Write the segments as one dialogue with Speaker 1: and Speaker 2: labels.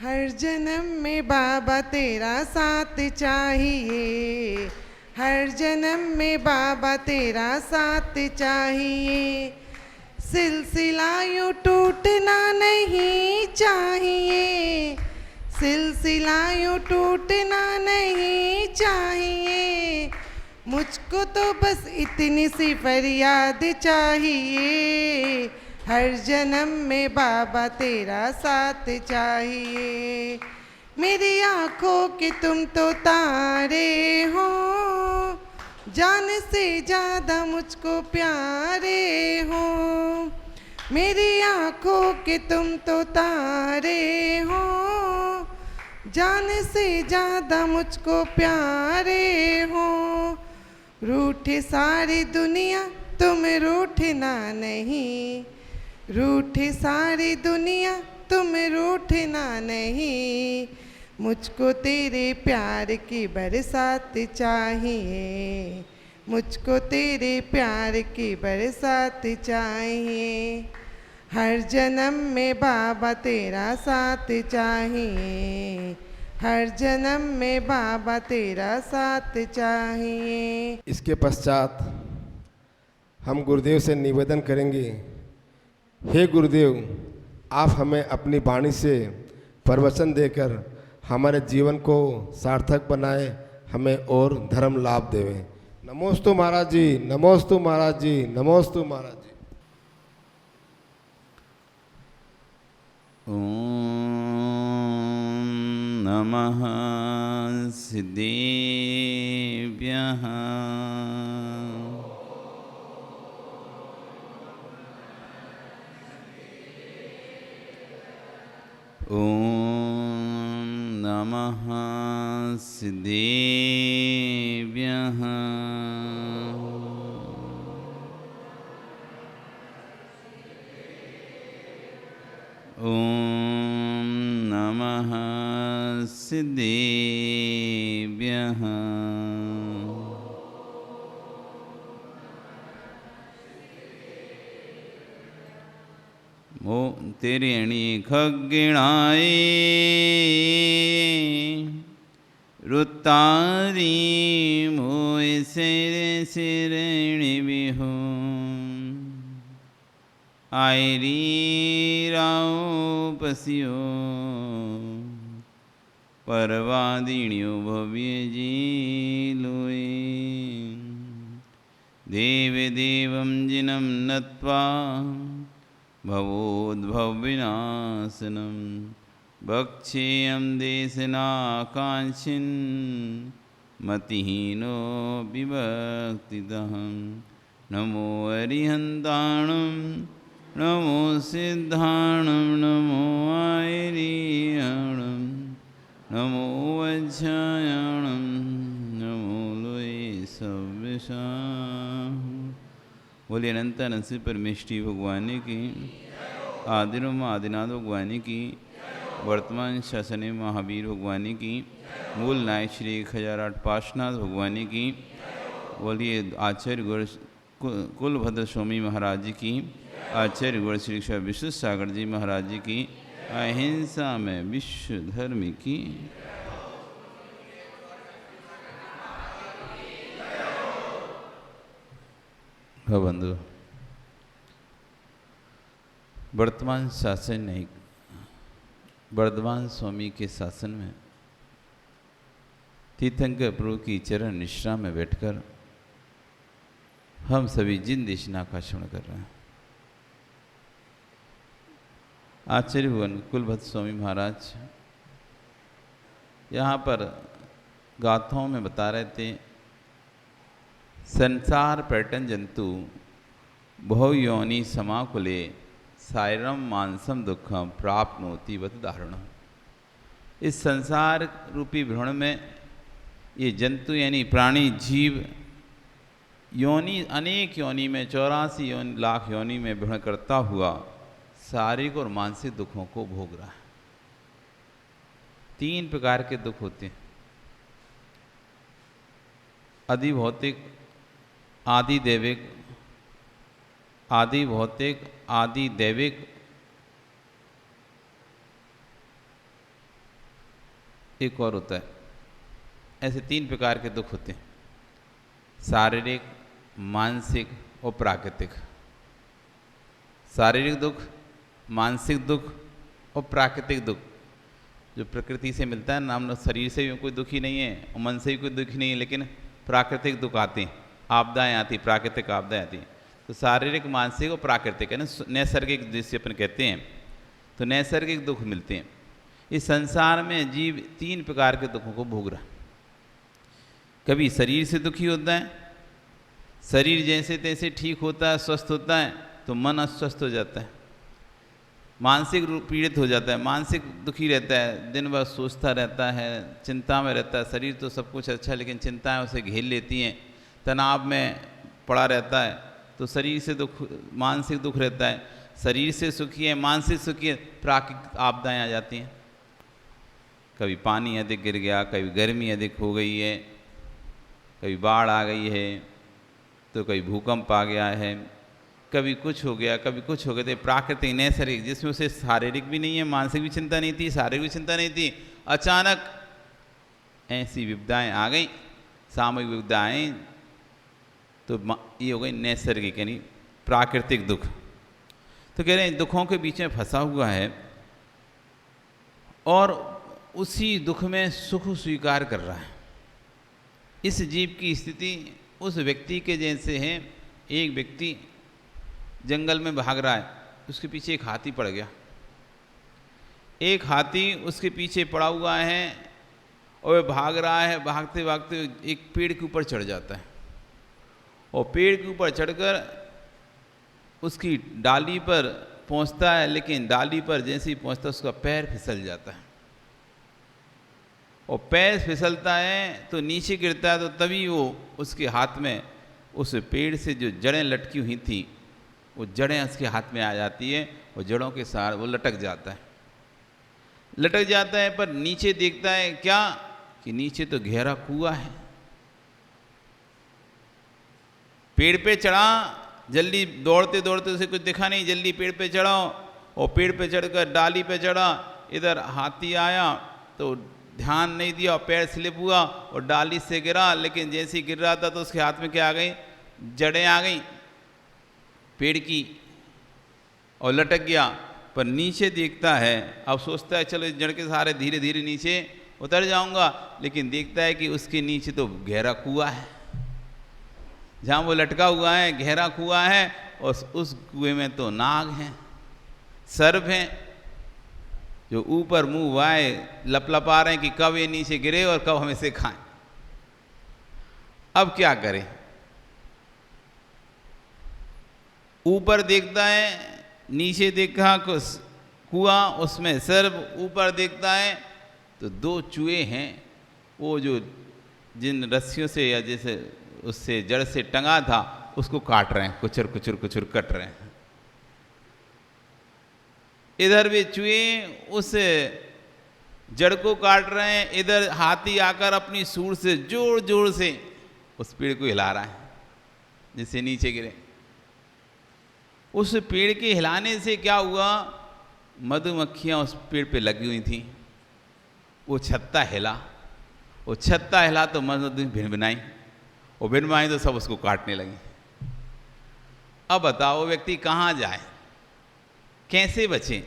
Speaker 1: हर जन्म में बाबा तेरा साथ चाहिए, हर जन्म में बाबा तेरा साथ चाहिए। सिलसिला यूँ टूटना नहीं चाहिए, सिलसिला यूँ टूटना नहीं चाहिए। मुझको तो बस इतनी सी फरियाद चाहिए, हर जन्म में बाबा तेरा साथ चाहिए। मेरी आँखों के तुम तो तारे हो, जान से ज़्यादा मुझको प्यारे हो। मेरी आँखों के तुम तो तारे हो, जान से ज़्यादा मुझको प्यारे हो। रूठे सारी दुनिया तुम रूठना नहीं, रूठे सारी दुनिया तुम रूठना नहीं। मुझको तेरे प्यार की बरसात चाहिए, मुझको तेरे प्यार की बरसात चाहिए। हर जन्म में बाबा तेरा साथ चाहिए, हर जन्म में बाबा तेरा साथ चाहिए।
Speaker 2: इसके पश्चात हम गुरुदेव से निवेदन करेंगे, हे गुरुदेव, आप हमें अपनी वाणी से प्रवचन देकर हमारे जीवन को सार्थक बनाए, हमें और धर्म लाभ देवें। नमोस्तु महाराज जी, नमोस्तु महाराज जी, नमोस्तु महाराज जी।
Speaker 3: ॐ नमः सिद्धेभ्यः। ॐ नमः सिद्धेभ्यः। ॐ नमः सिद्धेभ्यः। मो तिरिणी खग्गिणाय रुत्तारी मोय सिर सिरणी बिहू आयरी राव पसियो परवादिण्यो भव्य जी लोए। देव देवं जिनं नत्वा भवोद्भवविनाशनं भक्षेयं देशनाकाङ्क्षिन् मतिहीनो विभक्तिदहं। नमो अरिहन्ताणं नमो सिद्धाणं नमो आयरियाणं नमो वज्रायाणं नमो लोये सव्यसां। बोलिए अनंत अनंत परमेष्टि भगवान की, आदिरम आदिनाथ भगवान की, वर्तमान शासन महावीर भगवान की, मूल नायक श्री खजाराट पार्श्वनाथ भगवान की। बोलिए आचार्य गुरु कुलभद्र स्वामी महाराज जी की, आचार्य गुरु श्री विश्व सागर जी महाराज जी की, अहिंसा में विश्व धर्म की। बंधु, वर्तमान शासन नहीं, वर्धमान स्वामी के शासन में तीर्थंकर प्रभु की चरण निश्रा में बैठकर हम सभी जिन देशना का श्रवण कर रहे हैं। आचार्य भगवान कुलभद्र स्वामी महाराज यहाँ पर गाथाओं में बता रहे थे, संसार पर्यटन जंतु बहु योनि समाकुले सायरम मानसम दुखम प्राप्नोति वत दारुण। इस संसार रूपी भ्रमण में ये जंतु यानी प्राणी जीव योनि अनेक योनि में 84 लाख योनि में भ्रमण करता हुआ शारीरिक और मानसिक दुखों को भोग रहा है। 3 प्रकार के दुख होते हैं, आदि भौतिक, आदि दैविक, आदि भौतिक, आदि दैविक एक और होता है। ऐसे 3 प्रकार के दुख होते हैं, शारीरिक, मानसिक और प्राकृतिक। शारीरिक दुख, मानसिक दुख और प्राकृतिक दुख। जो प्रकृति से मिलता है ना, हम लोग शरीर से भी कोई दुखी नहीं है और मन से भी कोई दुखी नहीं है, लेकिन प्राकृतिक दुख आते हैं, आपदाएं आती, प्राकृतिक आपदाएं आती हैं। तो शारीरिक, मानसिक और प्राकृतिक है ना, नैसर्गिक जिसे अपन कहते हैं, तो नैसर्गिक दुख मिलते हैं। इस संसार में जीव 3 प्रकार के दुखों को भोग रहा है। कभी शरीर से दुखी होता है, शरीर जैसे तैसे ठीक होता है, स्वस्थ होता है, तो मन अस्वस्थ हो जाता है। मानसिक रूप पीड़ित हो जाता है, मानसिक दुखी रहता है, दिन भर सोचता रहता है, चिंता में रहता है। शरीर तो सब कुछ अच्छा है, लेकिन चिंताएं उसे घेर लेती हैं, तनाव में पड़ा रहता है, तो शरीर से दुख, मानसिक दुख रहता है। शरीर से सुखी है, मानसिक सुखी है, प्राकृतिक आपदाएं आ जाती हैं। कभी पानी अधिक गिर गया, कभी गर्मी अधिक हो गई है, कभी बाढ़ आ गई है, तो कभी भूकंप आ गया है, कभी कुछ हो गया, कभी कुछ हो गया। तो प्राकृतिक, नैसर्गिक, जिसमें उसे शारीरिक भी नहीं है, मानसिक भी चिंता नहीं थी, शारीरिक भी चिंता नहीं थी, अचानक ऐसी विपदाएं आ गई, सामूहिक विपदाएं, तो ये हो गई नैसर्गिक यानी प्राकृतिक दुख। तो कह रहे हैं दुखों के बीच में फंसा हुआ है और उसी दुख में सुख स्वीकार कर रहा है। इस जीव की स्थिति उस व्यक्ति के जैसे है। एक व्यक्ति जंगल में भाग रहा है, उसके पीछे एक हाथी पड़ गया। एक हाथी उसके पीछे पड़ा हुआ है और वह भाग रहा है, भागते भागते एक पेड़ के ऊपर चढ़ जाता है और पेड़ के ऊपर चढ़कर उसकी डाली पर पहुंचता है, लेकिन डाली पर जैसे ही पहुंचता है उसका पैर फिसल जाता है और पैर फिसलता है तो नीचे गिरता है। तो तभी वो उसके हाथ में उस पेड़ से जो जड़ें लटकी हुई थी, वो जड़ें उसके हाथ में आ जाती है और जड़ों के साथ वो लटक जाता है। लटक जाता है पर नीचे देखता है क्या कि नीचे तो गहरा कुआं है। पेड़ पे चढ़ा, जल्दी दौड़ते दौड़ते उसे कुछ दिखा नहीं, जल्दी पेड़ पे चढ़ा और पेड़ पे चढ़कर डाली पे चढ़ा। इधर हाथी आया तो ध्यान नहीं दिया और पैर स्लिप हुआ और डाली से गिरा, लेकिन जैसे ही गिर रहा था तो उसके हाथ में क्या आ गई, जड़ें आ गई पेड़ की और लटक गया। पर नीचे देखता है, अब सोचता है चलो इस जड़ के सहारे धीरे धीरे नीचे उतर जाऊंगा, लेकिन देखता है कि उसके नीचे तो गहरा कुआं है। जहाँ वो लटका हुआ है गहरा कुआं है और उस कुएं में तो नाग हैं, सर्प हैं, जो ऊपर मुंह वाए लपलपा रहे हैं कि कब ये नीचे गिरे और कब हम इसे खाएं। अब क्या करें? ऊपर देखता है, नीचे देखा कुछ कुआं, उसमें सर्प, ऊपर देखता है तो 2 चूहे हैं, वो जो जिन रस्सियों से या जैसे उससे जड़ से टंगा था उसको काट रहे हैं, कुचर कुचर कुचर कट रहे हैं। इधर भी चूहे उस जड़ को काट रहे हैं, इधर हाथी आकर अपनी सूंड से जोर जोर से उस पेड़ को हिला रहा है जिससे नीचे गिरे। उस पेड़ के हिलाने से क्या हुआ, मधुमक्खियां उस पेड़ पे लगी हुई थी, वो छत्ता हिला, वो छत्ता हिला तो मधु भिनभिनाई, वो भिनभिनाई तो सब उसको काटने लगी। अब बताओ वो व्यक्ति कहाँ जाए, कैसे बचे?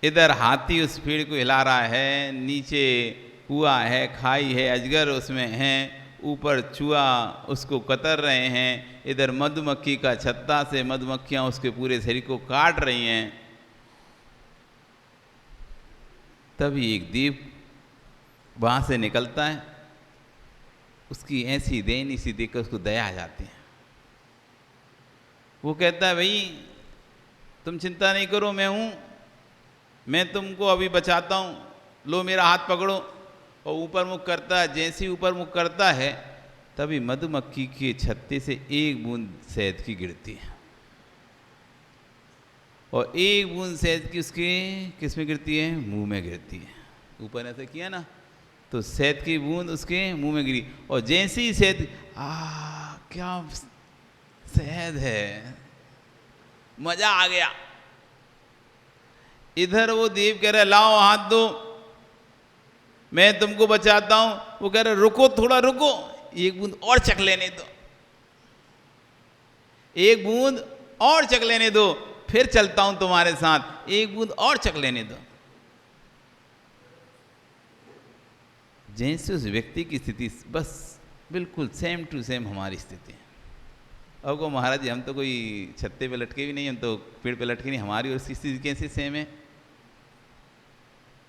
Speaker 3: इधर हाथी उस पेड़ को हिला रहा है, नीचे कुआं है, खाई है, अजगर उसमें है, ऊपर चूहा उसको कतर रहे हैं, इधर मधुमक्खी का छत्ता से मधुमक्खियां उसके पूरे शरीर को काट रही हैं। तभी एक दीप वहाँ से निकलता है, उसकी ऐसी दयनीय सी देखकर उसको दया आ जाती है। वो कहता है भाई तुम चिंता नहीं करो, मैं हूँ, मैं तुमको अभी बचाता हूँ, लो मेरा हाथ पकड़ो। और ऊपर मुख करता है, जैसे ही ऊपर मुख करता है तभी मधुमक्खी के छत्ते से एक बूंद शहद की गिरती है और एक बूंद शहद की उसके किस में गिरती है, मुंह में गिरती है। ऊपर ऐसे किया ना तो शहद की बूंद उसके मुंह में गिरी और जैसे ही शहद, क्या शहद है, मजा आ गया। इधर वो देव कह रहा है लाओ हाथ दो, मैं तुमको बचाता हूं। वो कह रहे रुको, थोड़ा रुको, एक बूंद और चख लेने दो, एक बूंद और चख लेने दो, फिर चलता हूं तुम्हारे साथ, एक बूंद और चख लेने दो। जैसे उस व्यक्ति की स्थिति बस बिल्कुल सेम टू सेम हमारी स्थिति है। अब को महाराज जी हम तो कोई छत्ते पे लटके भी नहीं, हम तो पेड़ पे लटके नहीं, हमारी और स्थिति कैसे सेम है?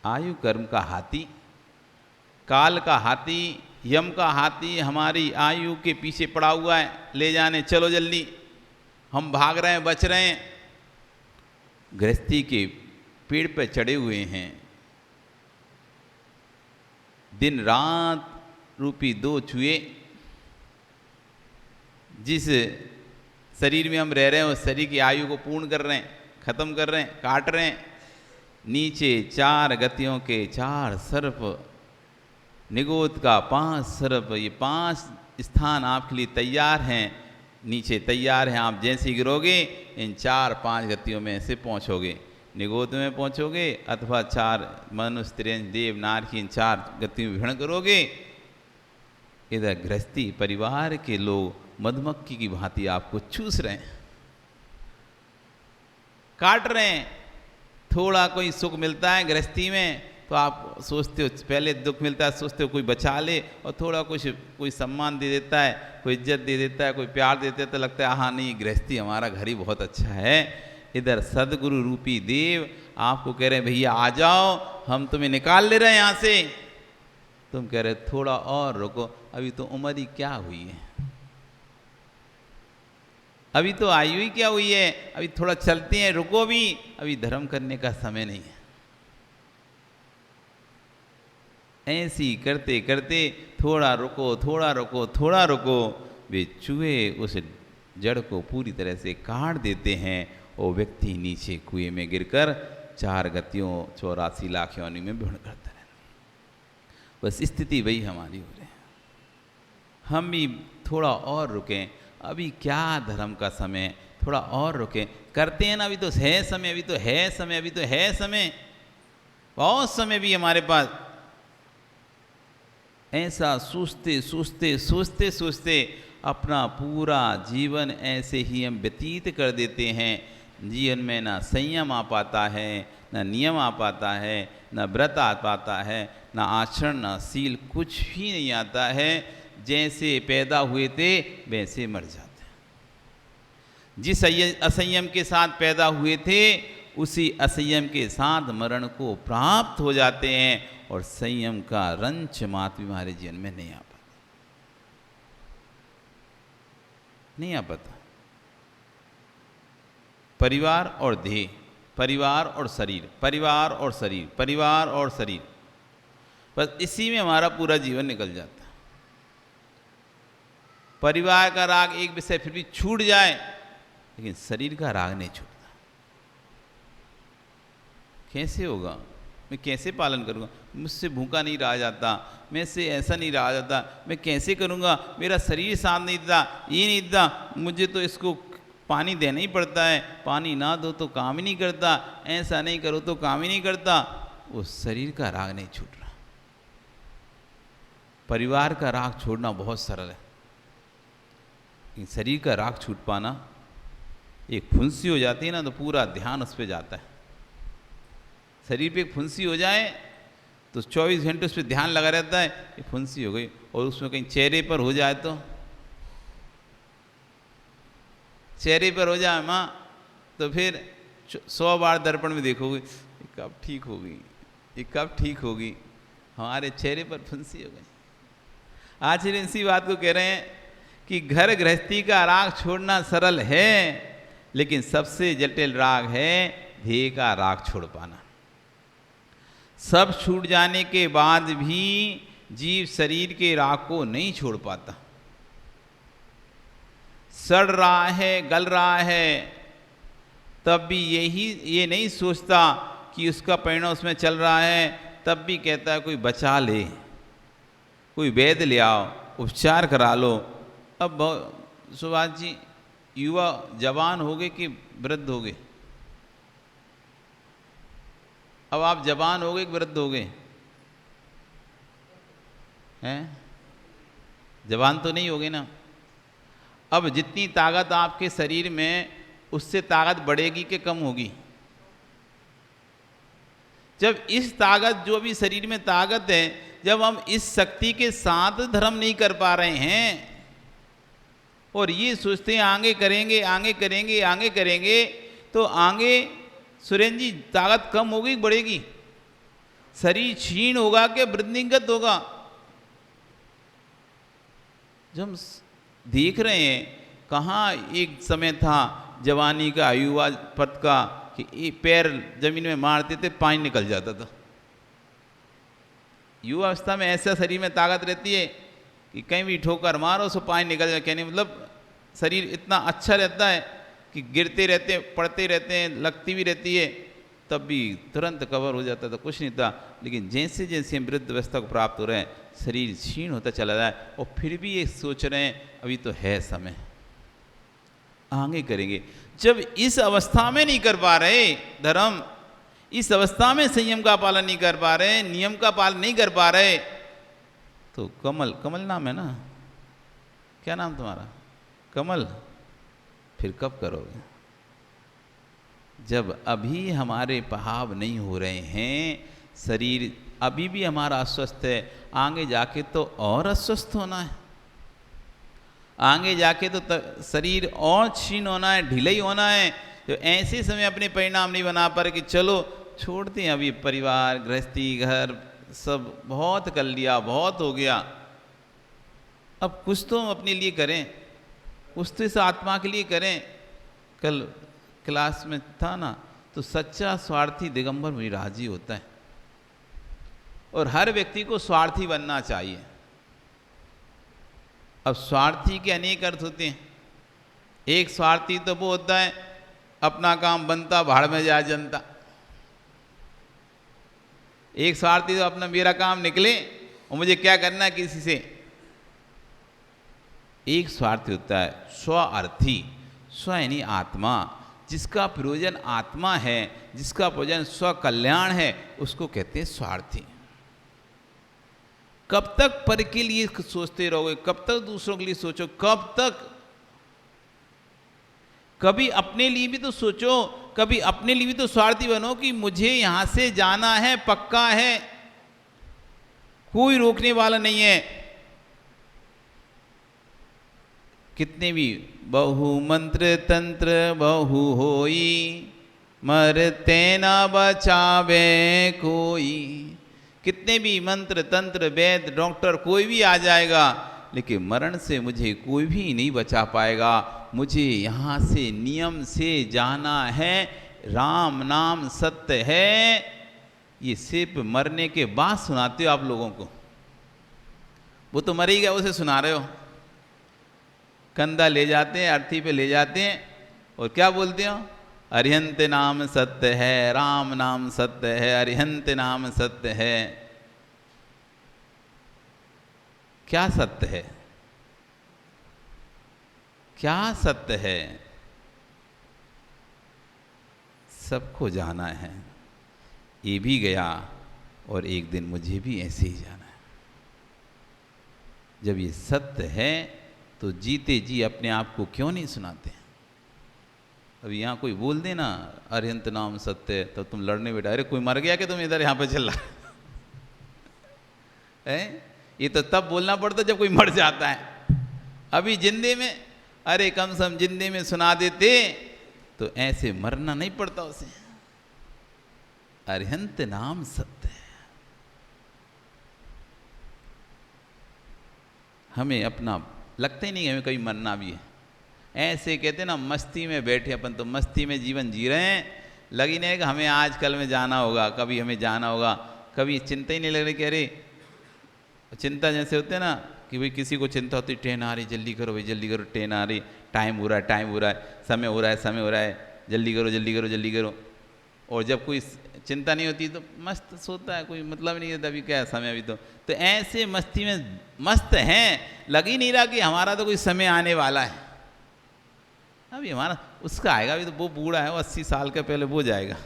Speaker 3: आयु कर्म का हाथी, काल का हाथी, यम का हाथी हमारी आयु के पीछे पड़ा हुआ है, ले जाने चलो जल्दी, हम भाग रहे हैं, बच रहे हैं। गृहस्थी के पेड़ पर चढ़े हुए हैं, दिन रात रूपी दो चूहे, जिस शरीर में हम रह रहे हैं उस शरीर की आयु को पूर्ण कर रहे हैं, खत्म कर रहे हैं, काट रहे हैं। नीचे 4 गतियों के 4 सर्प, निगोद का 5 सर्प, ये 5 स्थान आपके लिए तैयार हैं, नीचे तैयार हैं। आप जैसे ही गिरोगे इन 4-5 गतियों में से पहुँचोगे, निगोद में पहुँचोगे अथवा 4 मनुष्य, त्रियंश, देव, नार की इन 4 गतियों में विहरण करोगे। इधर गृहस्थी परिवार के लोग मधुमक्खी की भांति आपको चूस रहे हैं, काट रहे हैं। थोड़ा कोई सुख मिलता है गृहस्थी में तो आप सोचते हो, पहले दुख मिलता है सोचते हो कोई बचा ले, और थोड़ा कुछ कोई सम्मान दे देता है, कोई इज्जत दे देता है, कोई प्यार दे देता है, तो लगता है हाँ नहीं गृहस्थी हमारा घर ही बहुत अच्छा है। इधर सदगुरु रूपी देव आपको कह रहे हैं भैया आ जाओ, हम तुम्हें निकाल ले रहे हैं यहाँ से। तुम कह रहे थोड़ा और रुको, अभी तो उम्र ही क्या हुई है, अभी तो आयु ही क्या हुई है, अभी थोड़ा चलते हैं, रुको भी, अभी धर्म करने का समय नहीं है। ऐसी करते करते थोड़ा रुको, थोड़ा रुको, थोड़ा रुको, वे चूहे उस जड़ को पूरी तरह से काट देते हैं। वो व्यक्ति नीचे कुएं में गिरकर 4 गतियों 84 लाख योनि में विहरण करता है। बस स्थिति वही हमारी हो रही है। हम भी थोड़ा और रुकें, अभी क्या धर्म का समय, थोड़ा और रुकें, करते हैं ना, अभी तो है समय, अभी तो है समय, अभी तो है समय, बहुत समय भी हमारे पास। ऐसा सोचते सोचते सोचते सोचते अपना पूरा जीवन ऐसे ही हम व्यतीत कर देते हैं। जीवन में ना संयम आ पाता है, ना नियम आ पाता है, ना व्रत आ पाता है, ना आचरण, ना सील, कुछ भी नहीं आता है। जैसे पैदा हुए थे वैसे मर जाते हैं। जिस असंयम के साथ पैदा हुए थे उसी असंयम के साथ मरण को प्राप्त हो जाते हैं, और संयम का रंच मात्र हमारे जीवन में नहीं आ पाता, नहीं आ पाता। परिवार और देह, परिवार और शरीर, परिवार और शरीर, परिवार और शरीर, बस इसी में हमारा पूरा जीवन निकल जाता है। परिवार का राग एक विषय फिर भी छूट जाए, लेकिन शरीर का राग नहीं छूटता। कैसे होगा, मैं कैसे पालन करूँगा, मुझसे भूखा नहीं रहा जाता, मैं से ऐसा नहीं रहा जाता, मैं कैसे करूँगा, मेरा शरीर साथ नहीं देता, ये नहीं देता, मुझे तो इसको पानी देना ही पड़ता है, पानी ना दो तो काम ही नहीं करता, ऐसा नहीं करो तो काम ही नहीं करता। वो शरीर का राग नहीं छूट रहा। परिवार का राग छोड़ना बहुत सरल है, लेकिन शरीर का राग छूट पाना, एक फुंसी हो जाती है ना तो पूरा ध्यान उस पर जाता है। शरीर पे एक फुंसी हो जाए तो 24 घंटे उस पर ध्यान लगा रहता है, ये फुंसी हो गई, और उसमें कहीं चेहरे पर हो जाए तो, चेहरे पर हो जाए माँ, तो फिर 100 बार दर्पण में देखोगे ये कब ठीक होगी, ये कब ठीक होगी, हमारे चेहरे पर फुंसी हो गई। आचार्य इसी बात को कह रहे हैं कि घर गृहस्थी का राग छोड़ना सरल है, लेकिन सबसे जटिल राग है ध्येय का राग छोड़ पाना। सब छूट जाने के बाद भी जीव शरीर के राग को नहीं छोड़ पाता। सड़ रहा है, गल रहा है, तब भी ये नहीं सोचता कि उसका परिणाम उसमें चल रहा है, तब भी कहता है कोई बचा ले, कोई वैद्य ले आओ, उपचार करा लो। अब सुभाष जी युवा जवान हो गए कि वृद्ध हो गए? अब आप जवान हो गए कि वृद्ध हो गए? हैं? जवान तो नहीं होगे ना। अब जितनी ताकत आपके शरीर में, उससे ताकत बढ़ेगी कि कम होगी? जब इस ताकत, जो भी शरीर में ताकत है, जब हम इस शक्ति के साथ धर्म नहीं कर पा रहे हैं और ये सोचते हैं आगे करेंगे आगे करेंगे आगे करेंगे, तो आगे सुरेंद्र जी ताकत कम होगी बढ़ेगी? शरीर क्षीण होगा कि वृद्धिंगत होगा? जब हम देख रहे हैं, कहाँ एक समय था जवानी का, युवा पद का, कि पैर जमीन में मारते थे पानी निकल जाता था। युवा अवस्था में ऐसा शरीर में ताकत रहती है कि कहीं भी ठोकर मारो सो पानी निकल जाए। कहने मतलब शरीर इतना अच्छा रहता है कि गिरते रहते हैं, पड़ते रहते हैं, लगती भी रहती है, तब भी तुरंत कवर हो जाता था, कुछ नहीं था। लेकिन जैसे जैसे हम वृद्ध अवस्था को प्राप्त हो रहे हैं, शरीर क्षीण होता चला जाए, और फिर भी ये सोच रहे हैं अभी तो है समय, आगे करेंगे। जब इस अवस्था में नहीं कर पा रहे धर्म, इस अवस्था में संयम का पालन नहीं कर पा रहे, नियम का पालन नहीं कर पा रहे, तो कमल, कमल नाम है ना, क्या नाम तुम्हारा? कमल। फिर कब करोगे? जब अभी हमारे बहाव नहीं हो रहे हैं, शरीर अभी भी हमारा अस्वस्थ है, आगे जाके तो और अस्वस्थ होना है, आगे जाके तो शरीर और क्षीण होना है, ढीला ही होना है। तो ऐसे समय अपने परिणाम नहीं बना पा रहे कि चलो छोड़ते हैं, अभी परिवार गृहस्थी घर सब बहुत कर लिया, बहुत हो गया, अब कुछ तो हम अपने लिए करें, कुछ तो इस आत्मा के लिए करें। कल क्लास में था ना, तो सच्चा स्वार्थी दिगंबर मुनिराजी होता है, और हर व्यक्ति को स्वार्थी बनना चाहिए। अब स्वार्थी के अनेक अर्थ होते हैं। एक स्वार्थी तो वो होता है अपना काम बनता भाड़ में जाए जनता। एक स्वार्थी तो अपना मेरा काम निकले और मुझे क्या करना है किसी से। एक स्वार्थी होता है स्वार्थी, स्व यानी आत्मा, जिसका प्रयोजन आत्मा है, जिसका प्रयोजन स्व कल्याण है, उसको कहते हैं स्वार्थी। कब तक पर के लिए सोचते रहोगे? कब तक दूसरों के लिए सोचो? कब तक? कभी अपने लिए भी तो सोचो, कभी अपने लिए भी तो स्वार्थी बनो कि मुझे यहां से जाना है, पक्का है, कोई रोकने वाला नहीं है। कितने भी बहु मंत्र तंत्र बहु होई, मरते ना बचावे कोई। कितने भी मंत्र तंत्र वैद्य डॉक्टर कोई भी आ जाएगा, लेकिन मरण से मुझे कोई भी नहीं बचा पाएगा। मुझे यहाँ से नियम से जाना है, राम नाम सत्य है। ये सिर्फ मरने के बाद सुनाते हो आप लोगों को, वो तो मर ही गया, उसे सुना रहे हो। कंधा ले जाते हैं, अर्थी पे ले जाते हैं, और क्या बोलते हो? अरिहंत नाम सत्य है, राम नाम सत्य है, अरिहंत नाम सत्य है। क्या सत्य है? क्या सत्य है? सबको जाना है, ये भी गया और एक दिन मुझे भी ऐसे ही जाना है। जब ये सत्य है तो जीते जी अपने आप को क्यों नहीं सुनाते? अब यहाँ कोई बोल दे ना अरिहंत नाम सत्य है, तो तुम लड़ने बैठा, अरे कोई मर गया कि तुम इधर यहाँ पे चल रहा है? ये तो तब बोलना पड़ता जब कोई मर जाता है। अभी जिंदे में, अरे कम से कम जिंदे में सुना देते तो ऐसे मरना नहीं पड़ता उसे। अरिहंत नाम सत्य है। हमें अपना लगता ही नहीं हमें कभी मरना भी है। ऐसे कहते ना मस्ती में बैठे, अपन तो मस्ती में जीवन जी रहे हैं, लगी नहीं कि हमें आज कल में जाना होगा, कभी हमें जाना होगा। कभी चिंता ही नहीं लग रही कि अरे चिंता जैसे होते हैं ना कि भाई किसी को चिंता होती, ट्रेन आ रही जल्दी करो भाई जल्दी करो, ट्रेन आ रही, टाइम हो रहा है टाइम हो रहा है, समय हो रहा है समय हो रहा है, जल्दी करो जल्दी करो जल्दी करो। और जब कोई चिंता नहीं होती तो मस्त सोता है, कोई मतलब नहीं होता अभी क्या है समय अभी तो ऐसे मस्ती में मस्त हैं, लग ही नहीं रहा कि हमारा तो कोई समय आने वाला है। अभी हमारा उसका आएगा, अभी तो वो बूढ़ा है, वो 80 साल का, पहले वो जाएगा।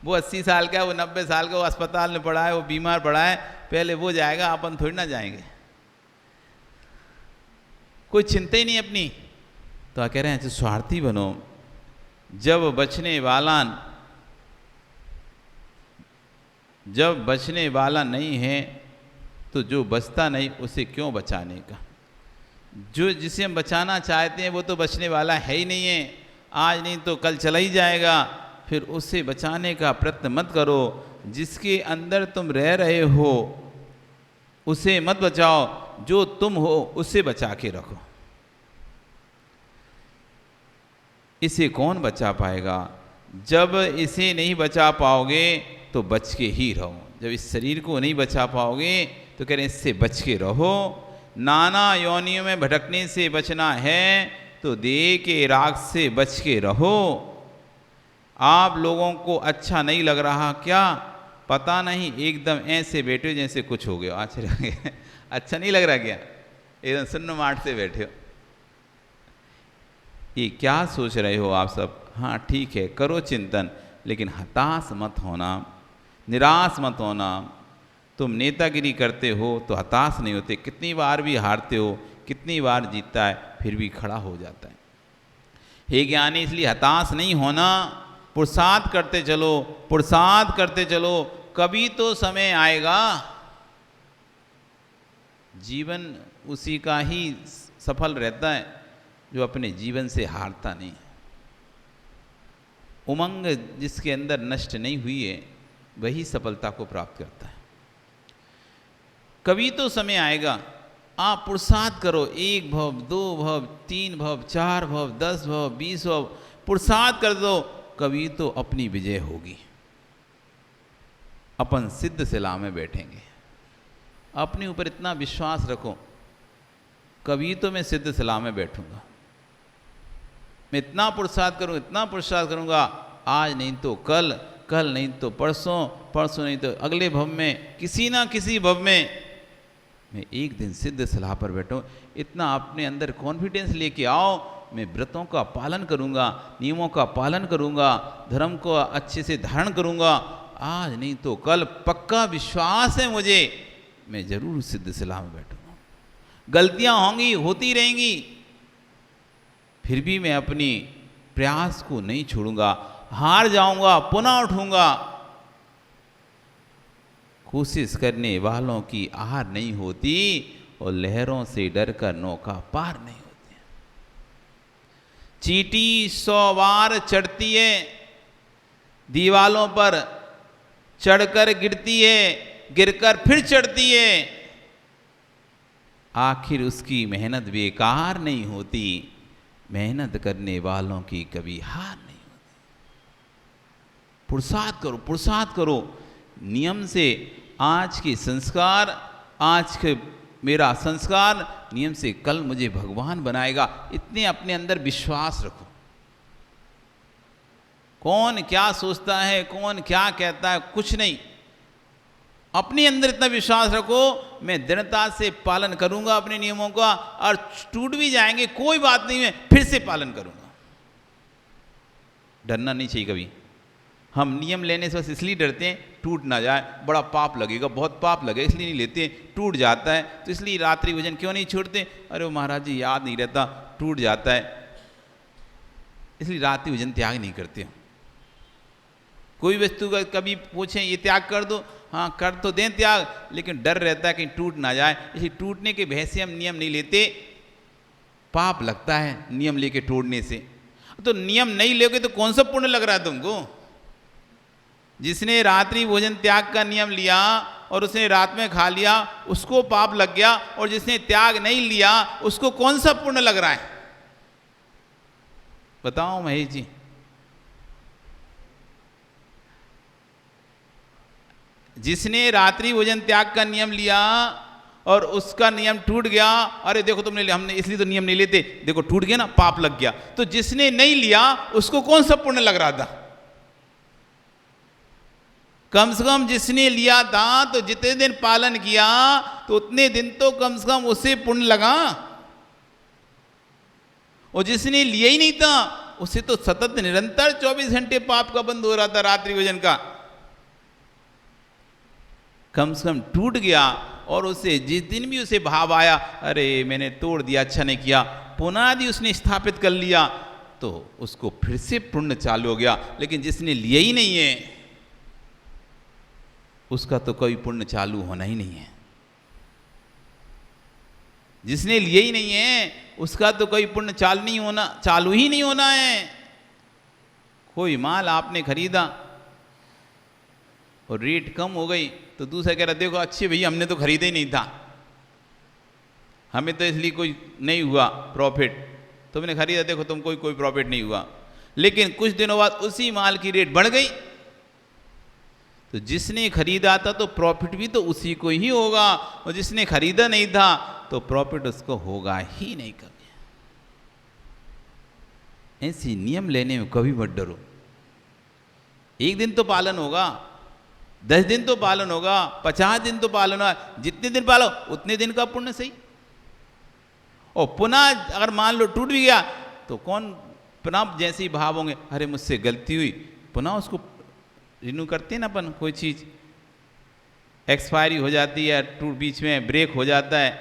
Speaker 3: वो 80 साल का है, वो 90 साल का, वो अस्पताल में पड़ा है, वो बीमार पड़ा है, पहले वो जाएगा, अपन थोड़ी ना जाएंगे। कोई चिंता ही नहीं अपनी। तो आ कह रहे हैं स्वार्थी बनो। जब बचने वाला नहीं है तो जो बचता नहीं उसे क्यों बचाने का। जो जिसे हम बचाना चाहते हैं वो तो बचने वाला है ही नहीं है, आज नहीं तो कल चला ही जाएगा। फिर उसे बचाने का प्रयत्न मत करो। जिसके अंदर तुम रह रहे हो उसे मत बचाओ, जो तुम हो उसे बचा के रखो। इसे कौन बचा पाएगा? जब इसे नहीं बचा पाओगे तो बच के ही रहो। जब इस शरीर को नहीं बचा पाओगे तो कह रहे हैं इससे बच के रहो। नाना योनियों में भटकने से बचना है तो देह के राग से बच के रहो। आप लोगों को अच्छा नहीं लग रहा क्या? पता नहीं, एकदम ऐसे बैठे हो जैसे कुछ हो गया। आश्चर्य अच्छा नहीं लग रहा क्या? एकदम सुन्न माट से बैठे हो। ये क्या सोच रहे हो आप सब? हाँ ठीक है, करो चिंतन, लेकिन हताश मत होना, निराश मत होना। तुम नेतागिरी करते हो तो हताश नहीं होते। कितनी बार भी हारते हो, कितनी बार जीतता है, फिर भी खड़ा हो जाता है। हे ज्ञानी, इसलिए हताश नहीं होना, पुरुषार्थ करते चलो, पुरुषार्थ करते चलो। कभी तो समय आएगा, जीवन उसी का ही सफल रहता है जो अपने जीवन से हारता नहीं। उमंग जिसके अंदर नष्ट नहीं हुई है वही सफलता को प्राप्त करता है। कभी तो समय आएगा, आप पुरुषार्थ करो। 1 भव, 2 भव, 3 भव, 4 भव, 10 भव, 20 भव, पुरुषार्थ कर दो, कभी तो अपनी विजय होगी। अपन सिद्ध शिला में बैठेंगे। अपने ऊपर इतना विश्वास रखो, कभी तो मैं सिद्ध शिला में बैठूंगा। मैं इतना पुरुषार्थ करूँ, इतना पुरुषार्थ करूँगा, आज नहीं तो कल, कल नहीं तो परसों, परसों नहीं तो अगले भव में, किसी ना किसी भव में मैं एक दिन सिद्ध सलाह पर बैठूं। इतना अपने अंदर कॉन्फिडेंस लेके आओ। मैं व्रतों का पालन करूँगा, नियमों का पालन करूँगा, धर्म को अच्छे से धारण करूँगा। आज नहीं तो कल, पक्का विश्वास है मुझे, मैं जरूर सिद्ध सलाह में बैठूँगा। गलतियाँ होंगी, होती रहेंगी, फिर भी मैं अपनी प्रयास को नहीं छोड़ूंगा। हार जाऊंगा, पुनः उठूंगा। कोशिश करने वालों की हार नहीं होती और लहरों से डरकर नौका पार नहीं होती। चींटी 100 बार चढ़ती है, दीवालों पर चढ़कर गिरती है, गिरकर फिर चढ़ती है, आखिर उसकी मेहनत बेकार नहीं होती। मेहनत करने वालों की कभी हार नहीं होती। पुरुषार्थ करो, पुरुषार्थ करो नियम से। आज के संस्कार, आज के मेरा संस्कार नियम से कल मुझे भगवान बनाएगा, इतने अपने अंदर विश्वास रखो। कौन क्या सोचता है, कौन क्या कहता है, कुछ नहीं। अपने अंदर इतना विश्वास रखो, मैं दृढ़ता से पालन करूंगा अपने नियमों का, और टूट भी जाएंगे कोई बात नहीं, मैं फिर से पालन करूंगा। डरना नहीं चाहिए कभी। हम नियम लेने से बस इसलिए डरते हैं टूट ना जाए, बड़ा पाप लगेगा, बहुत पाप लगेगा, इसलिए नहीं लेते। टूट जाता है तो इसलिए रात्रि भोजन क्यों नहीं छोड़ते? अरे वो महाराज जी याद नहीं रहता, टूट जाता है, इसलिए रात्रि भोजन त्याग नहीं करते। कोई वस्तु का कभी पूछें ये त्याग कर दो, हाँ कर तो दें त्याग, लेकिन डर रहता है कहीं टूट ना जाए, इसलिए टूटने के भय से हम नियम नहीं लेते। पाप लगता है नियम लेके तोड़ने से। तो नियम नहीं लोगे तो कौन सा पुण्य लग रहा है तुमको? जिसने रात्रि भोजन त्याग का नियम लिया और उसने रात में खा लिया, उसको पाप लग गया, और जिसने त्याग नहीं लिया उसको कौन सा पुण्य लग रहा है? बताओ महेश जी। जिसने रात्रि भोजन त्याग का नियम लिया और उसका नियम टूट गया, अरे देखो तुमने लिया, हमने इसलिए तो नियम नहीं लेते, देखो टूट गया ना, पाप लग गया। तो जिसने नहीं लिया उसको कौन सा पुण्य लग रहा था? कम से कम जिसने लिया था तो जितने दिन पालन किया तो उतने दिन तो कम से कम उसे पुण्य लगा, और जिसने लिया ही नहीं था उसे तो सतत निरंतर 24 घंटे पाप का बंद हो रहा था रात्रि भोजन का। कम से कम टूट गया, और उसे जिस दिन भी उसे भाव आया, अरे मैंने तोड़ दिया, अच्छा नहीं किया, पुनः यदि उसने स्थापित कर लिया तो उसको फिर से पुण्य चालू हो गया। लेकिन जिसने लिया ही नहीं है उसका तो कोई पुण्य चालू होना ही नहीं है। जिसने लिए ही नहीं है उसका तो कोई पुण्य चालू ही नहीं होना है। कोई माल आपने खरीदा और रेट कम हो गई तो दूसरा कह रहा देखो अच्छे भैया हमने तो खरीदा ही नहीं था, हमें तो इसलिए कोई नहीं हुआ प्रॉफिट, तुमने खरीदा देखो तुम कोई प्रॉफिट नहीं हुआ। लेकिन कुछ दिनों बाद उसी माल की रेट बढ़ गई, तो जिसने खरीदा था तो प्रॉफिट भी तो उसी को ही होगा, और जिसने खरीदा नहीं था तो प्रॉफिट उसको होगा ही नहीं कभी। ऐसी नियम लेने में कभी मत डरो। एक दिन तो पालन होगा, 10 दिन तो पालन होगा, 50 दिन तो पालन होगा, जितने दिन पालो उतने दिन का पुण्य सही। और पुनः अगर मान लो टूट भी गया तो कौन पुनः जैसे ही भाव होंगे, अरे मुझसे गलती हुई, पुनः उसको रिन्यू करते हैं ना अपन। कोई चीज़ एक्सपायरी हो जाती है, टूट बीच में ब्रेक हो जाता है,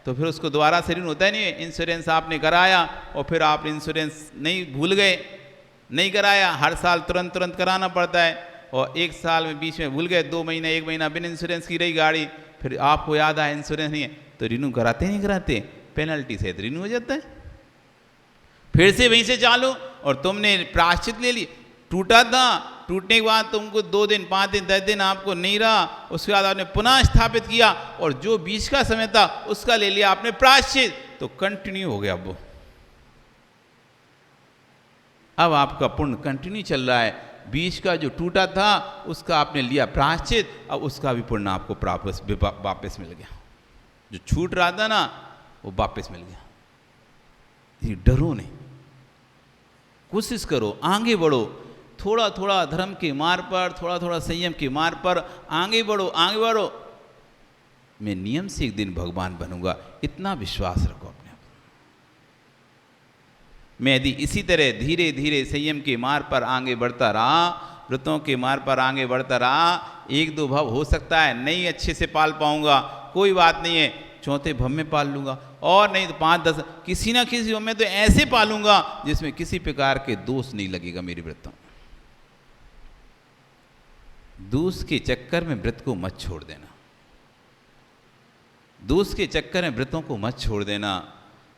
Speaker 3: तो फिर उसको दोबारा से रिन्यू होता है नहीं। इंश्योरेंस आपने कराया और फिर आप इंश्योरेंस नहीं भूल गए, नहीं कराया, हर साल तुरंत कराना पड़ता है, और 1 साल में बीच में भूल गए, 2 महीना 1 महीना बिना इंश्योरेंस की रही गाड़ी, फिर आपको याद आया इंश्योरेंस नहीं है तो रिन्यू कराते नहीं कराते, पेनल्टी से रिन्यू हो जाता है। फिर से वहीं से चालू, और तुमने प्रायश्चित ले ली, टूटा था, टूटने के बाद तुमको 2 दिन 5 दिन 10 दिन आपको नहीं रहा, उसके बाद आपने पुनः स्थापित किया, और जो बीच का समय था उसका ले लिया आपने प्रायश्चित, तो कंटिन्यू हो गया। वो अब आपका पुण्य कंटिन्यू चल रहा है। बीच का जो टूटा था उसका आपने लिया प्रायश्चित, अब उसका भी पुण्य आपको वापस मिल गया। जो छूट रहा था ना वो वापस मिल गया। ये डरो नहीं, कोशिश करो, आगे बढ़ो, थोड़ा थोड़ा धर्म के मार्ग पर, थोड़ा थोड़ा संयम के मार्ग पर आगे बढ़ो, आगे बढ़ो। मैं नियम से एक दिन भगवान बनूंगा, इतना विश्वास रखो अपने आप। मैं यदि इसी तरह धीरे धीरे संयम के मार्ग पर आगे बढ़ता रहा, व्रतों के मार्ग पर आगे बढ़ता रहा, 1-2 भव हो सकता है नहीं अच्छे से पाल पाऊंगा, कोई बात नहीं है, 4थे भव में पाल लूंगा, और नहीं तो 5-10 किसी ना किसी भव में तो ऐसे पालूंगा जिसमें किसी प्रकार के दोष नहीं लगेगा मेरे व्रतों। दोष के चक्कर में व्रत को मत छोड़ देना, दोष के चक्कर में व्रतों को मत छोड़ देना।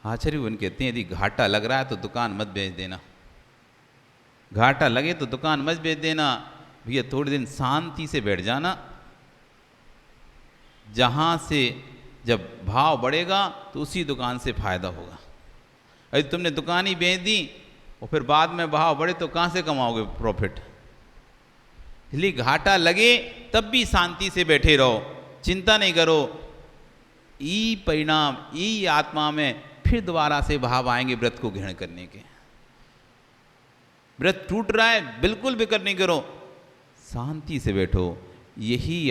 Speaker 3: आचार्य वन कहते हैं यदि घाटा लग रहा है तो दुकान मत बेच देना, घाटा लगे तो दुकान मत बेच देना भैया, थोड़े दिन शांति से बैठ जाना, जहां से जब भाव बढ़ेगा तो उसी दुकान से फायदा होगा। यदि तुमने दुकान ही बेच दी और फिर बाद में भाव बढ़े तो कहां से कमाओगे प्रॉफिट। इसलिए घाटा लगे तब भी शांति से बैठे रहो, चिंता नहीं करो, ई परिणाम ई आत्मा में फिर दोबारा से भाव आएंगे व्रत को ग्रहण करने के। व्रत टूट रहा है बिल्कुल फिक्र नहीं करो, शांति से बैठो, यही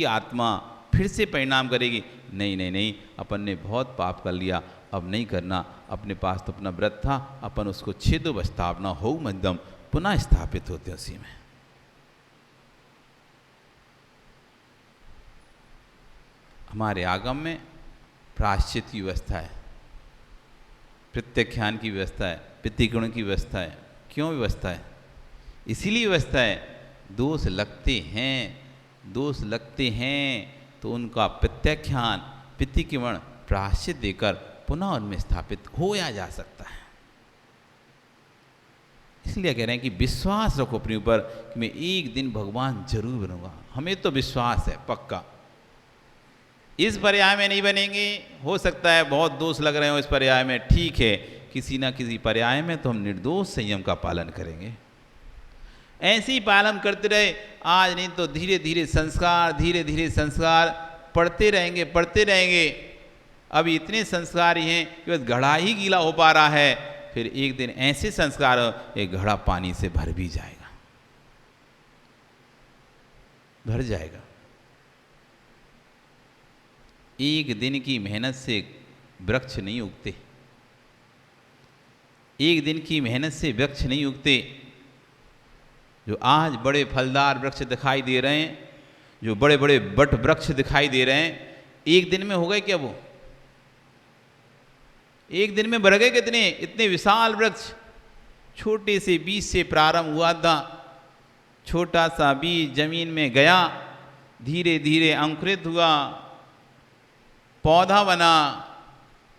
Speaker 3: आत्मा फिर से परिणाम करेगी। नहीं नहीं नहीं, अपन ने बहुत पाप कर लिया, अब नहीं करना, अपने पास तो अपना व्रत था, अपन उसको छेदो स्थापना हो मध्यम पुनः स्थापित होते उसी में। हमारे आगम में प्रायश्चित की व्यवस्था है, प्रत्याख्यान की व्यवस्था है, प्रतिगुण की व्यवस्था है। क्यों व्यवस्था है? इसीलिए व्यवस्था है, दोष लगते हैं तो उनका प्रत्याख्यान प्रतिगुण प्रायश्चित देकर पुनः उनमें स्थापित होया जा सकता है। इसलिए कह रहे हैं कि विश्वास रखो अपने ऊपर कि मैं एक दिन भगवान जरूर बनूंगा। हमें तो विश्वास है पक्का, इस पर्याय में नहीं बनेंगे, हो सकता है बहुत दोष लग रहे हो इस पर्याय में, ठीक है, किसी ना किसी पर्याय में तो हम निर्दोष संयम का पालन करेंगे। ऐसे ही पालन करते रहे, आज नहीं तो धीरे धीरे संस्कार पढ़ते रहेंगे। अभी इतने संस्कार ही हैं कि बस घड़ा ही गीला हो पा रहा है, फिर एक दिन ऐसे संस्कार एक घड़ा पानी से भर भी जाएगा, भर जाएगा। एक दिन की मेहनत से वृक्ष नहीं उगते, एक दिन की मेहनत से वृक्ष नहीं उगते। जो आज बड़े फलदार वृक्ष दिखाई दे रहे हैं, जो बड़े बड़े बट वृक्ष दिखाई दे रहे हैं, एक दिन में हो गए क्या वो? एक दिन में बढ़ गए कितने? इतने विशाल वृक्ष। छोटे से बीज से प्रारंभ हुआ था, छोटा सा बीज जमीन में गया, धीरे धीरे अंकुरित हुआ, पौधा बना,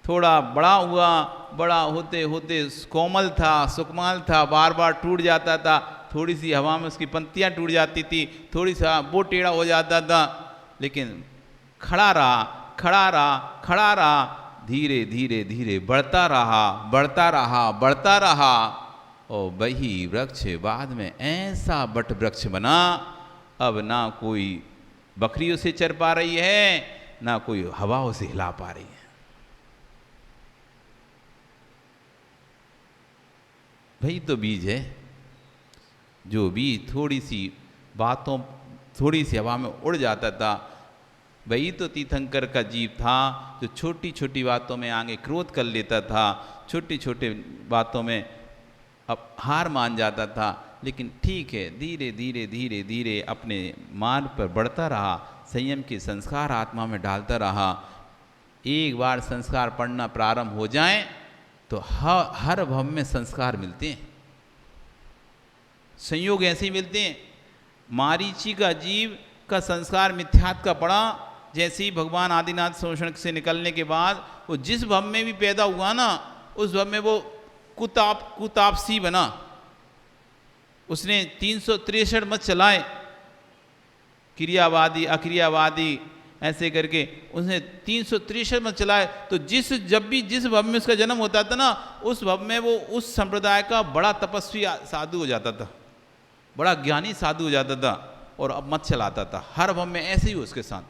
Speaker 3: थोड़ा बड़ा हुआ, बड़ा होते होते कोमल था, सुकमाल था, बार बार टूट जाता था, थोड़ी सी हवा में उसकी पंक्तियाँ टूट जाती थी, थोड़ी सा वो टेढ़ा हो जाता था, लेकिन खड़ा रहा, खड़ा रहा, खड़ा रहा, धीरे धीरे धीरे बढ़ता रहा, बढ़ता रहा, बढ़ता रहा, और वही वृक्ष बाद में ऐसा बट वृक्ष बना, अब ना कोई बकरी उसे चर पा रही है, ना कोई हवा उसे हिला पा रही है। वही तो बीज है, जो बीज थोड़ी सी बातों, थोड़ी सी हवा में उड़ जाता था, वही तो तीर्थंकर का जीव था, जो छोटी छोटी बातों में आगे क्रोध कर लेता था, छोटी छोटी बातों में अब हार मान जाता था, लेकिन ठीक है, धीरे धीरे धीरे धीरे अपने मार्ग पर बढ़ता रहा, संयम के संस्कार आत्मा में डालता रहा। एक बार संस्कार पढ़ना प्रारंभ हो जाए तो हर भव में संस्कार मिलते हैं, संयोग ऐसे ही मिलते हैं। मारीची का जीव का संस्कार मिथ्यात्व का पड़ा, जैसे ही भगवान आदिनाथ शोषण से निकलने के बाद वो जिस भव में भी पैदा हुआ ना, उस भव में वो कुतापसी बना। उसने 363 मत चलाए, क्रियावादी अक्रियावादी ऐसे करके उसने 363 मत चलाए। तो जब भी जिस भव में उसका जन्म होता था ना, उस भव में वो उस संप्रदाय का बड़ा तपस्वी साधु हो जाता था, बड़ा ज्ञानी साधु हो जाता था, और अब मत चलाता था। हर भव में ऐसे ही हो उसके साथ।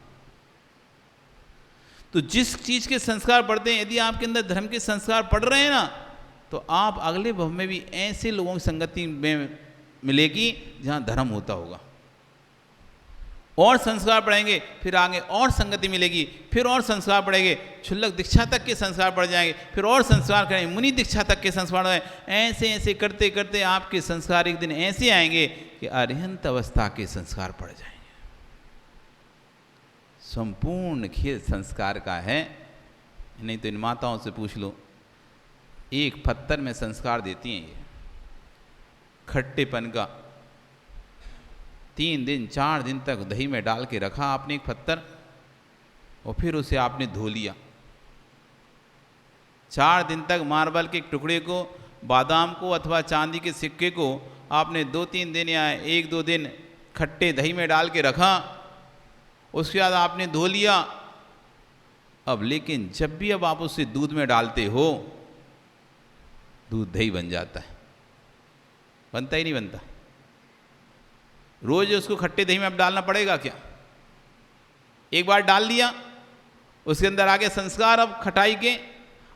Speaker 3: तो जिस चीज़ के संस्कार पढ़ते हैं, यदि आपके अंदर धर्म के संस्कार पढ़ रहे हैं ना, तो आप अगले भव में भी ऐसे लोगों की संगति में मिलेगी जहाँ धर्म होता होगा। और संस्कार पढ़ेंगे, फिर आगे और संगति मिलेगी, फिर और संस्कार पढ़ेंगे, क्षुल्लक दीक्षा तक के संस्कार पढ़ जाएंगे, फिर और संस्कार करेंगे, मुनि दीक्षा तक के संस्कार पढ़ेंगे। ऐसे ऐसे करते करते आपके संस्कार एक दिन ऐसे आएंगे कि अरिहंत अवस्था के संस्कार पढ़ जाएंगे। संपूर्ण खेल संस्कार का है। नहीं तो इन माताओं से पूछ लो, एक पत्थर में संस्कार देती हैं ये खट्टेपन का। 3 दिन 4 दिन तक दही में डाल के रखा आपने एक पत्थर, और फिर उसे आपने धो लिया। 4 दिन तक मार्बल के एक टुकड़े को, बादाम को अथवा चांदी के सिक्के को आपने 2-3 दिन या 1-2 दिन खट्टे दही में डाल के रखा, उसके बाद आपने धो लिया। अब लेकिन जब भी अब आप उसे दूध में डालते हो, दूध दही बन जाता है। बनता ही नहीं बनता? रोज उसको खट्टे दही में अब डालना पड़ेगा क्या? एक बार डाल दिया, उसके अंदर आगे संस्कार अब खटाई के।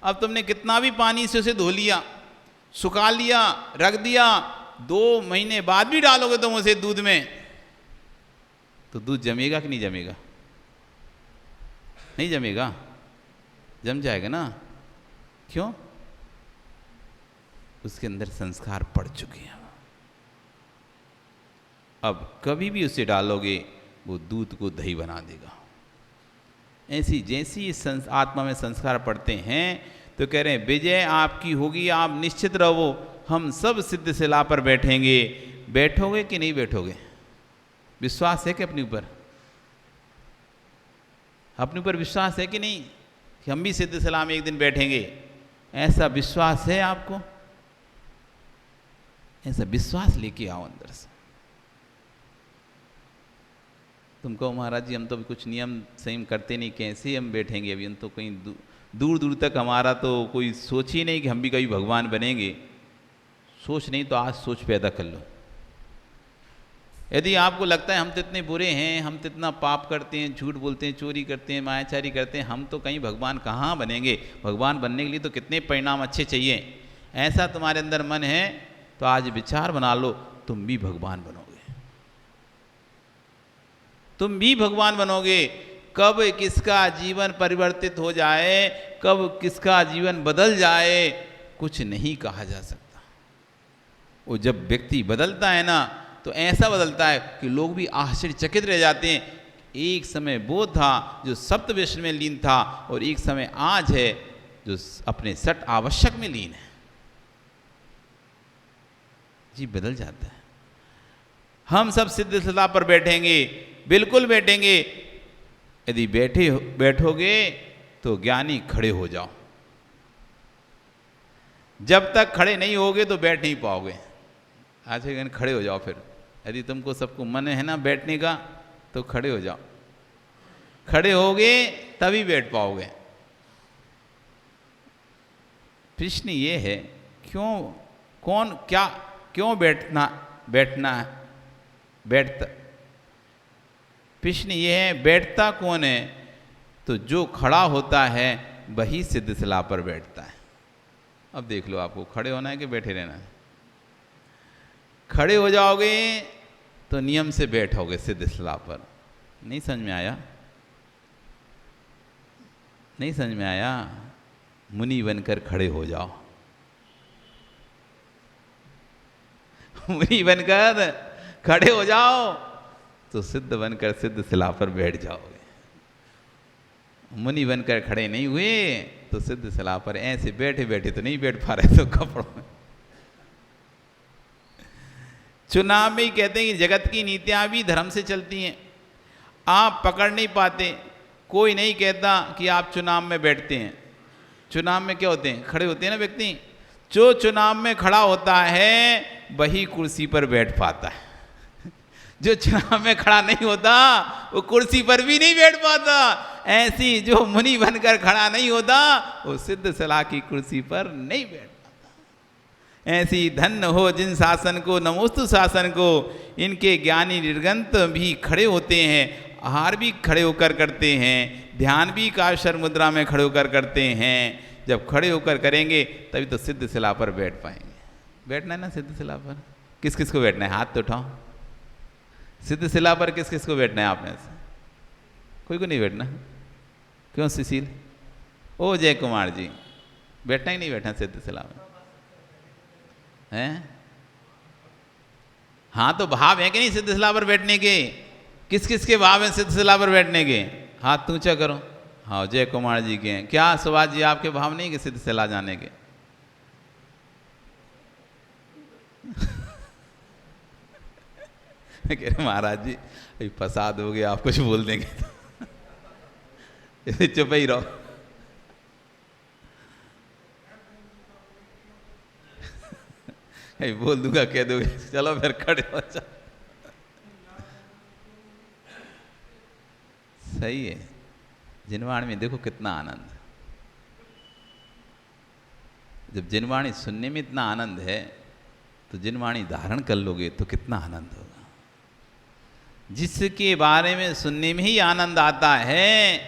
Speaker 3: अब तुमने कितना भी पानी से उसे धो लिया, सुखा लिया, रख दिया, 2 महीने बाद भी डालोगे तुम उसे दूध में, तो दूध जमेगा कि नहीं जमेगा? नहीं जमेगा, जम जाएगा ना। क्यों? उसके अंदर संस्कार पड़ चुके हैं। अब कभी भी उसे डालोगे, वो दूध को दही बना देगा। ऐसी जैसी आत्मा में संस्कार पड़ते हैं, तो कह रहे हैं विजय आपकी होगी, आप निश्चित रहो, हम सब सिद्ध शिला पर बैठेंगे। बैठोगे कि नहीं बैठोगे? विश्वास है कि अपने ऊपर? अपने ऊपर विश्वास है कि नहीं कि हम भी सिद्ध शिला में एक दिन बैठेंगे? ऐसा विश्वास है आपको? ऐसा विश्वास लेके आओ अंदर से। तुम कहो महाराज जी हम तो कुछ नियम संयम करते नहीं, कैसे हम बैठेंगे? अभी हम तो कहीं दूर दूर तक हमारा तो कोई सोच ही नहीं कि हम भी कभी भगवान बनेंगे। सोच नहीं तो आज सोच पैदा कर लो। यदि आपको लगता है हम तो इतने बुरे हैं, हम तो इतना पाप करते हैं, झूठ बोलते हैं, चोरी करते हैं, मायाचारी करते हैं, हम तो कहीं भगवान कहाँ बनेंगे? भगवान बनने के लिए तो कितने परिणाम अच्छे चाहिए। ऐसा तुम्हारे अंदर मन है तो आज विचार बना लो, तुम भी भगवान बनोगे। तुम भी भगवान बनोगे। कब किसका जीवन परिवर्तित हो जाए, कब किसका जीवन बदल जाए, कुछ नहीं कहा जा सकता। वो जब व्यक्ति बदलता है ना, तो ऐसा बदलता है कि लोग भी आश्चर्यचकित रह जाते हैं एक समय वो था जो सप्त व्यसन में लीन था, और एक समय आज है जो अपने सट आवश्यक में लीन है। जी बदल जाता है। हम सब सिद्ध सलाह पर बैठेंगे, बिल्कुल बैठेंगे। यदि बैठोगे तो ज्ञानी खड़े हो जाओ। जब तक खड़े नहीं होगे तो बैठ नहीं पाओगे। आज खड़े हो जाओ। फिर यदि तुमको सबको मन है ना बैठने का तो खड़े हो जाओ। खड़े होगे तभी बैठ पाओगे। प्रश्न ये है क्यों बैठना है? प्रश्न ये है बैठता कौन है? तो जो खड़ा होता है वही सिद्ध सलाह पर बैठता है। अब देख लो, आपको खड़े होना है कि बैठे रहना है? खड़े हो जाओगे तो नियम से बैठोगे सिद्ध सलाह पर। नहीं समझ में आया? नहीं समझ में आया? मुनि बनकर खड़े हो जाओ। मुनि बनकर खड़े हो जाओ तो सिद्ध बनकर सिद्ध सलाह पर बैठ जाओगे। मुनि बनकर खड़े नहीं हुए तो सिद्ध सलाह पर ऐसे बैठे बैठे तो नहीं बैठ पा रहे तो कपड़ों में। चुनाव में ही कहते हैं कि जगत की नीतियां भी धर्म से चलती हैं। आप पकड़ नहीं पाते। कोई नहीं कहता कि आप चुनाव में बैठते हैं। चुनाव में क्या होते हैं? खड़े होते हैं ना व्यक्ति। जो चुनाव में खड़ा होता है वही कुर्सी पर बैठ पाता है। जो चुनाव में खड़ा नहीं होता वो कुर्सी पर भी नहीं बैठ पाता। ऐसी जो मुनि बनकर खड़ा नहीं होता वो सिद्ध सलाह की कुर्सी पर नहीं बैठ पाता। ऐसी धन्य हो जिन शासन को नमोस्तु शासन को। इनके ज्ञानी निर्गंत भी खड़े होते हैं, आहार भी खड़े होकर करते हैं, ध्यान भी काशर मुद्रा में खड़े होकर करते हैं। जब खड़े होकर करेंगे तभी तो सिद्ध सलाह पर बैठ पाएंगे। बैठना है ना सिद्ध सलाह पर? किस किस को बैठना है? हाथ तो उठाओ। सिद्ध सलाह पर किस किस को बैठना है? आप में से कोई को नहीं बैठना? क्यों सुशील? ओ जय कुमार जी, बैठना ही नहीं बैठना सिद्ध सलाह में? हैं? हाँ तो भाव है कि नहीं सिद्ध सलाह पर बैठने के? किस किस के भाव हैं सिद्ध सलाह पर बैठने के? हाथ ऊंचा करो। हाँ जय कुमार जी के हैं। क्या सुभाष जी आपके भाव नहीं कि सिद्ध सलाह जाने के? कह रहे महाराज जी अभी फंसा दोगे, आप कुछ बोल देंगे तो चुप ही रहो। बोल दूंगा कह दोगे, चलो फिर खड़े हो जाओ। सही है। जिनवाणी में देखो कितना आनंद। जब जिनवाणी सुनने में इतना आनंद है तो जिनवाणी धारण कर लोगे तो कितना आनंद होगा। जिसके बारे में सुनने में ही आनंद आता है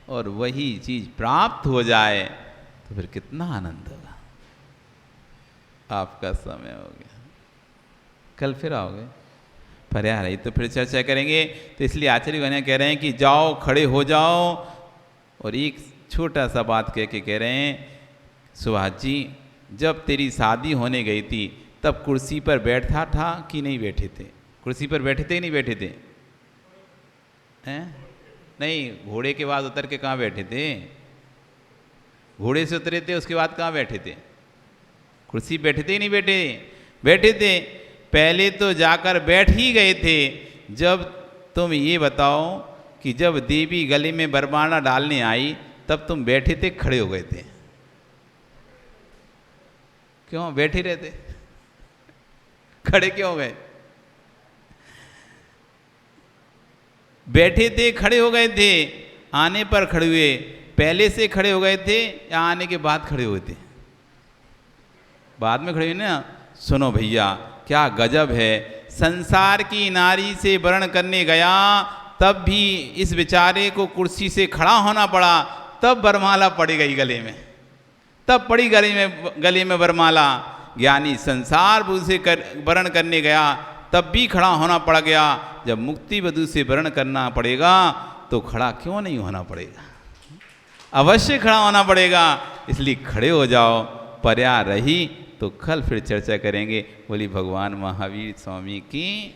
Speaker 3: और वही चीज प्राप्त हो जाए तो फिर कितना आनंद होगा। आपका समय हो गया, कल फिर आओगे? पर्याय रही तो फिर चर्चा करेंगे। तो इसलिए आचार्य गण कह रहे हैं कि जाओ खड़े हो जाओ। और एक छोटा सा बात कह के कह रहे हैं, सुभाष जी जब तेरी शादी होने गई थी तब कुर्सी पर बैठा था कि नहीं बैठे थे? कुर्सी पर बैठे थे कि नहीं बैठे थे? हैं? नहीं, घोड़े के बाद उतर के कहाँ बैठे थे? घोड़े से उतरे थे उसके बाद कहाँ बैठे थे? कुर्सी बैठे थे कि नहीं बैठे? बैठे थे। पहले तो जाकर बैठ ही गए थे। जब तुम ये बताओ कि जब देवी गले में बरमाला डालने आई तब तुम बैठे थे खड़े हो गए थे? क्यों बैठे रहते? खड़े क्यों हो गए? बैठे थे खड़े हो गए थे। आने पर खड़े हुए? पहले से खड़े हो गए थे या आने के बाद खड़े हुए थे? बाद में खड़े हुए ना। सुनो भैया क्या गजब है। संसार की नारी से वर्ण करने गया तब भी इस बेचारे को कुर्सी से खड़ा होना पड़ा। तब वरमाला पड़ी गई गले में, तब पड़ी गले में वरमाला। ज्ञानी संसार वधू से वर्ण करने गया तब भी खड़ा होना पड़ गया। जब मुक्ति वधू से वर्ण करना पड़ेगा तो खड़ा क्यों नहीं होना पड़ेगा? अवश्य खड़ा होना पड़ेगा। इसलिए खड़े हो जाओ। पर्याय रही तो कल फिर चर्चा करेंगे। बोली भगवान महावीर स्वामी की।